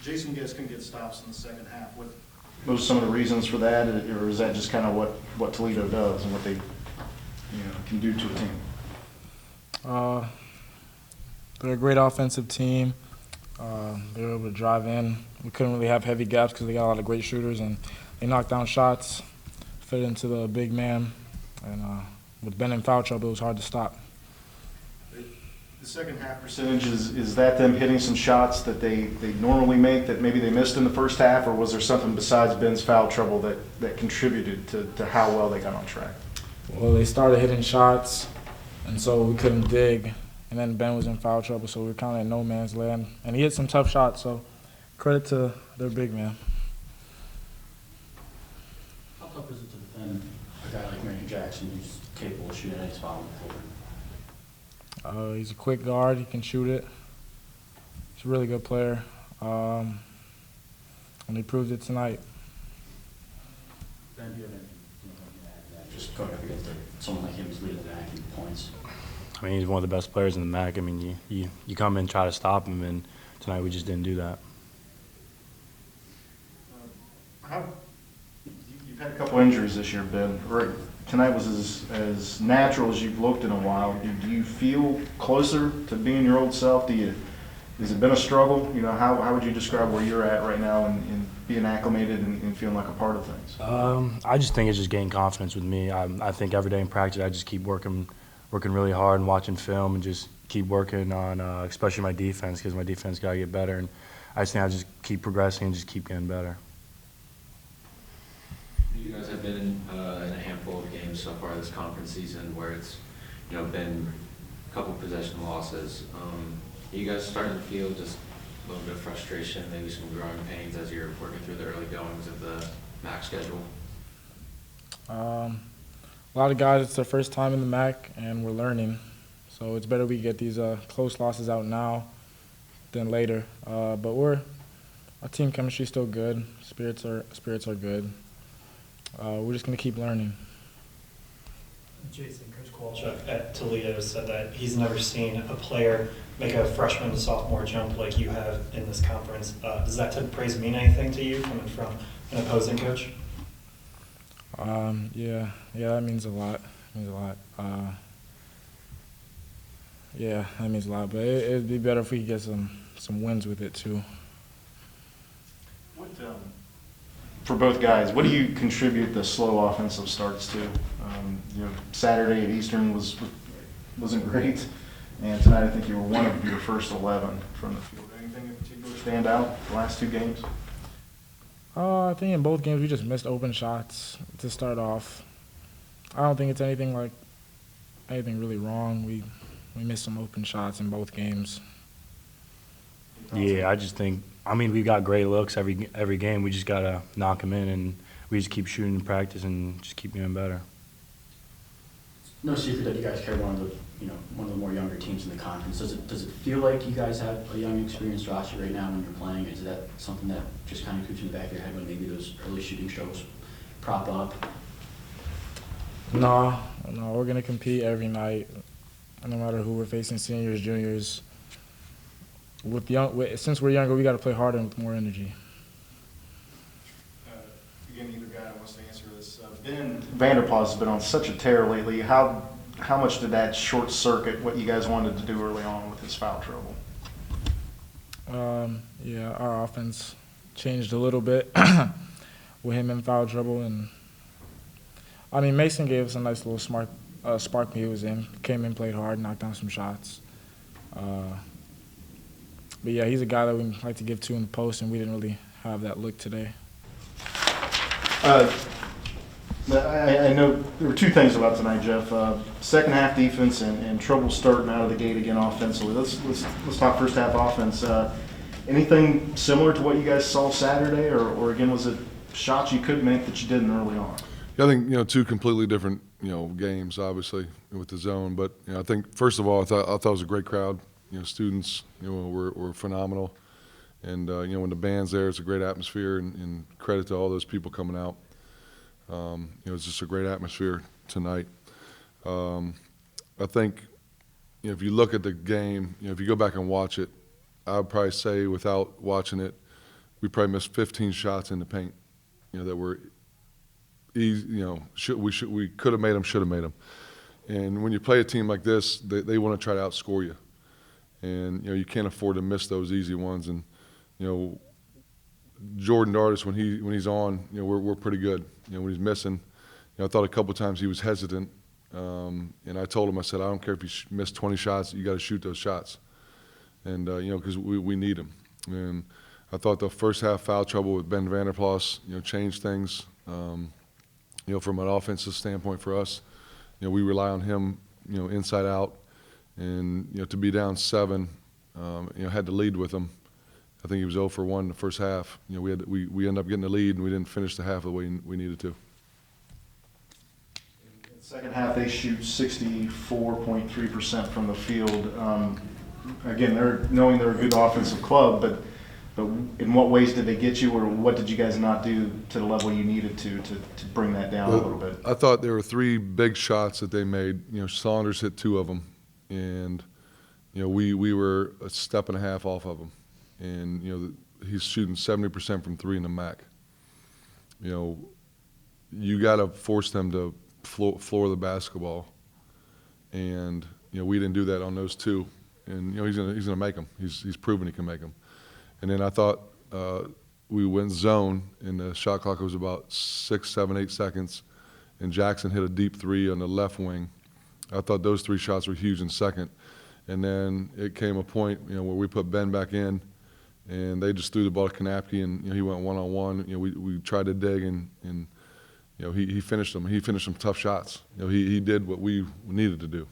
Jason Guest can get stops in the second half. What those are some of the reasons for that, or is that just kind of what Toledo does and what they can do to a team? They're a great offensive team. They were able to drive in. We couldn't really have heavy gaps because they got a lot of great shooters, and they knocked down shots, fit into the big man, and with Ben in foul trouble, it was hard to stop. The second half percentage, is that them hitting some shots that they normally make that maybe they missed in the first half, or was there something besides Ben's foul trouble that contributed to how well they got on track? Well, they started hitting shots, and so we couldn't dig. And then Ben was in foul trouble, so we were kind of in no man's land. And he hit some tough shots, so credit to their big man. How tough is it to defend a guy like Marion Jackson who's capable of shooting any spot on the floor? He's a quick guard. He can shoot it. He's a really good player, and he proved it tonight. Ben, do you have anything to add to that? Just going up against someone like him who's leading the MAC in points. I mean, he's one of the best players in the MAC. I mean, you come in and try to stop him, and tonight we just didn't do that. You've had a couple injuries this year, Ben. Tonight was as natural as you've looked in a while. Do you feel closer to being your old self? Has it been a struggle? How would you describe where you're at right now and being acclimated and feeling like a part of things? I just think it's just gaining confidence with me. I think every day in practice I just keep working really hard and watching film and just keep working on especially my defense, because my defense got to get better. And I just think I just keep progressing and just keep getting better. You guys have been in a handful of games so far this conference season where it's been a couple possession losses. Are you guys starting to feel just a little bit of frustration, maybe some growing pains as you're working through the early goings of the MAC schedule? A lot of guys, it's their first time in the MAC, and we're learning. So it's better we get these close losses out now than later. But our team chemistry is still good. Spirits are good. We're just going to keep learning. Jason, Coach Kowalczyk at Toledo said that he's never seen a player make a freshman to sophomore jump like you have in this conference. Does that type of praise mean anything to you coming from an opposing coach? Yeah, that means a lot. Yeah, that means a lot. But it'd be better if we could get some wins with it too. For both guys, what do you contribute the slow offensive starts to? Saturday at Eastern wasn't great, and tonight I think you were one of your first 11 from the field. Anything in particular stand out the last two games? I think in both games we just missed open shots to start off. I don't think it's anything really wrong. We missed some open shots in both games. Yeah, I just think, we've got great looks every game. We just got to knock them in, and we just keep shooting in practice and just keep getting better. No secret that you guys carry one of the more younger teams in the conference. Does it feel like you guys have a young, experienced roster right now when you're playing? Is that something that just kind of creeps in the back of your head when maybe those early shooting struggles prop up? No, we're gonna compete every night, no matter who we're facing, seniors, juniors. Since we're younger, we got to play harder and with more energy. Again, either guy wants to answer this. Ben Vanderplas has been on such a tear lately. How much did that short circuit what you guys wanted to do early on with his foul trouble? Yeah, our offense changed a little bit with him in foul trouble, and Mason gave us a nice little spark when he was in. Came in, played hard, knocked down some shots. But yeah, he's a guy that we like to give to in the post, and we didn't really have that look today. I know there were two things about tonight, Jeff. Second half defense and trouble starting out of the gate again offensively. Let's talk first half offense. Anything similar to what you guys saw Saturday, or again, was it shots you could make that you didn't early on? Yeah, I think two completely different games, obviously with the zone. But I think first of all, I thought it was a great crowd. Students were phenomenal, and when the band's there, it's a great atmosphere. And credit to all those people coming out. It's just a great atmosphere tonight. I think if you look at the game, if you go back and watch it, I would probably say without watching it, we probably missed 15 shots in the paint, that were easy, we could have made them, should have made them. And when you play a team like this, they want to try to outscore you. And, you can't afford to miss those easy ones. And, Jordan Dartis, when he's on, we're pretty good. When he's missing, I thought a couple times he was hesitant. And I told him, I said, I don't care if you miss 20 shots, you got to shoot those shots. And, because we need them. And I thought the first half foul trouble with Ben Vanderplas, changed things, from an offensive standpoint for us. We rely on him, inside out. And, to be down 7, had to lead with him. I think he was 0 for 1 in the first half. We ended up getting the lead, and we didn't finish the half the way we needed to. In the second half, they shoot 64.3% from the field. Again, knowing they're a good offensive club, but in what ways did they get you, or what did you guys not do to the level you needed to bring that down a little bit? I thought there were 3 big shots that they made. Saunders hit 2 of them, and we were a step and a half off of them. And he's shooting 70% from 3 in the MAC. You got to force them to floor the basketball, and we didn't do that on those 2. And he's gonna make them. He's proven he can make them. And then I thought we went zone, and the shot clock was about 6, 7, 8 seconds, and Jackson hit a deep 3 on the left wing. I thought those 3 shots were huge in second. And then it came a point, where we put Ben back in, and they just threw the ball to Kanapke, and he went one-on-one. We tried to dig, and he finished them. He finished some tough shots. He did what we needed to do.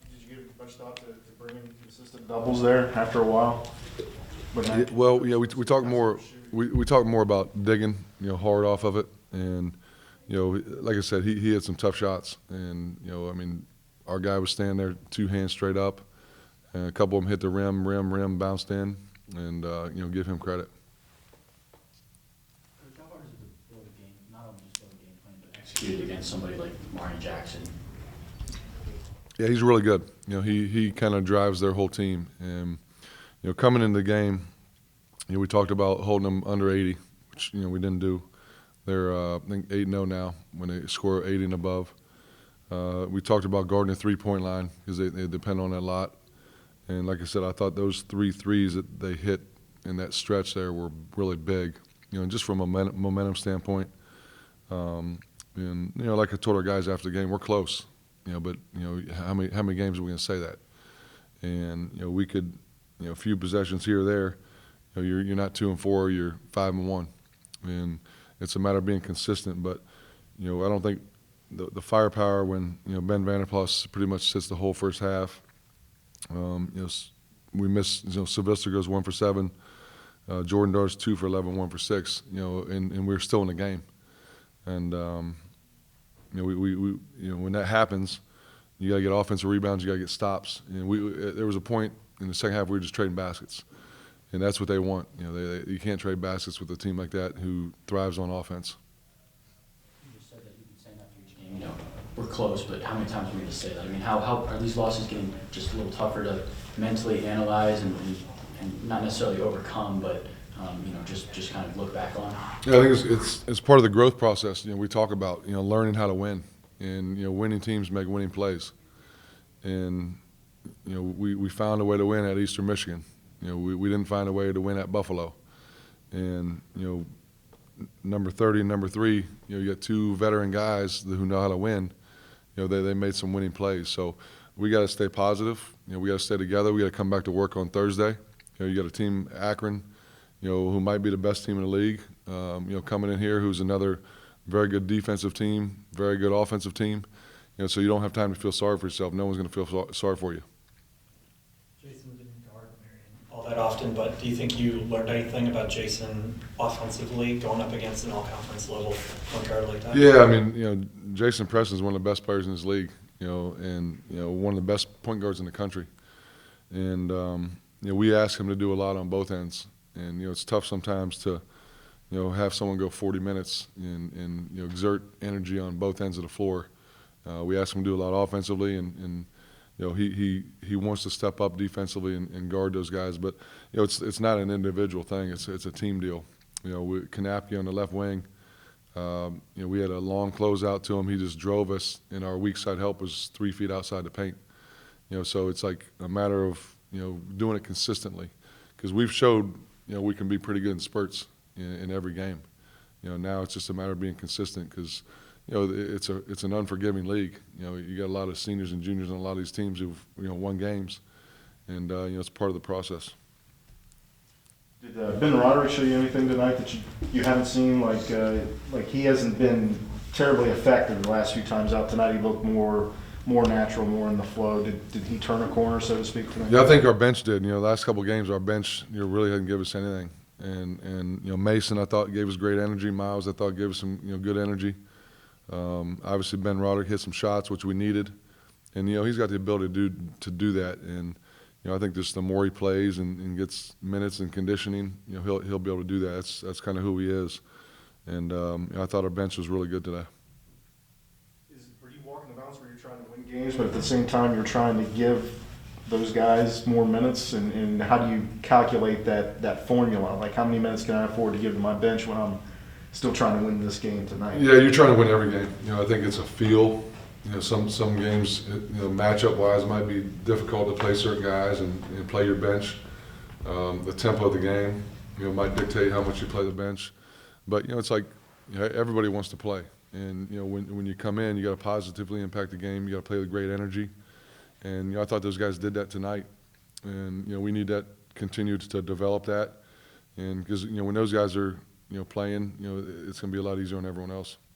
Did you give much thought to bringing consistent doubles there after a while? Well, we talk more. We talk more about digging, hard off of it, and like I said, he had some tough shots, and our guy was standing there 2 hands straight up, and a couple of them hit the rim, bounced in, and give him credit. Coach, how hard is it to build a game, not only just build a game plan, but execute it against somebody like Marnie Jackson? Yeah, he's really good. He kind of drives their whole team, and coming into the game, we talked about holding them under 80, which we didn't do. They're I think 8-0 now when they score 80 and above. We talked about guarding the 3-point line because they depend on that a lot. And like I said, I thought those 3 threes that they hit in that stretch there were really big, just from a momentum standpoint. And like I told our guys after the game, we're close, but how many games are we going to say that? And we could, a few possessions here or there, you're not 2 and 4, you're 5 and 1, and it's a matter of being consistent. But I don't think the firepower when Ben Vanderplas pretty much sits the whole first half. We miss. Sylvester goes 1 for 7. Jordan Dartis 2 for 11, 1 for 6. And we're still in the game. And when that happens, you got to get offensive rebounds. You got to get stops. And there was a point in the second half we were just trading baskets, and that's what they want. You can't trade baskets with a team like that who thrives on offense. You just said that you've been saying after each game, we're close, but how many times are we going to say that? How are these losses getting just a little tougher to mentally analyze and not necessarily overcome, but just kind of look back on? Yeah, I think it's part of the growth process. We talk about learning how to win, and winning teams make winning plays, and we found a way to win at Eastern Michigan. We didn't find a way to win at Buffalo, and number 30 and number 3, you got 2 veteran guys who know how to win. They made some winning plays. So we got to stay positive. We got to stay together. We got to come back to work on Thursday. You got a team, Akron, who might be the best team in the league. Coming in here, who's another very good defensive team, very good offensive team. So you don't have time to feel sorry for yourself. No one's going to feel sorry for you. Jason didn't guard Marion all that often, but do you think you learned anything about Jason offensively going up against an all-conference level point guard like that? Yeah, Jason Preston is one of the best players in this league, and one of the best point guards in the country. And we ask him to do a lot on both ends, and it's tough sometimes to have someone go 40 minutes and exert energy on both ends of the floor. We ask him to do a lot offensively, and he wants to step up defensively and guard those guys. But it's not an individual thing. It's a team deal. Kanapke on the left wing. We had a long closeout to him. He just drove us, and our weak side help was 3 feet outside the paint. So it's like a matter of doing it consistently, because we've showed we can be pretty good in spurts in every game. Now it's just a matter of being consistent, because it's an unforgiving league. You got a lot of seniors and juniors on a lot of these teams who've won games, and it's part of the process. Did Ben Roderick show you anything tonight that you haven't seen? Like he hasn't been terribly effective the last few times out tonight. He looked more natural, more in the flow. Did he turn a corner, so to speak, tonight? Yeah, I think our bench did. The last couple of games, our bench really didn't give us anything. And Mason, I thought, gave us great energy. Miles, I thought, gave us some good energy. Obviously, Ben Roderick hit some shots, which we needed. And he's got the ability to do that. And I think just the more he plays and gets minutes and conditioning, he'll be able to do that. That's kind of who he is. And I thought our bench was really good today. Are you walking the balance where you're trying to win games, but at the same time you're trying to give those guys more minutes? And how do you calculate that formula? Like, how many minutes can I afford to give to my bench when I'm still trying to win this game tonight? Yeah, you're trying to win every game. I think it's a feel. Some games, matchup-wise, might be difficult to play certain guys and play your bench. The tempo of the game, might dictate how much you play the bench. But it's like everybody wants to play, and when you come in, you got to positively impact the game. You got to play with great energy, and I thought those guys did that tonight, and we need that continue to develop that, and because when those guys are playing, it's going to be a lot easier on everyone else.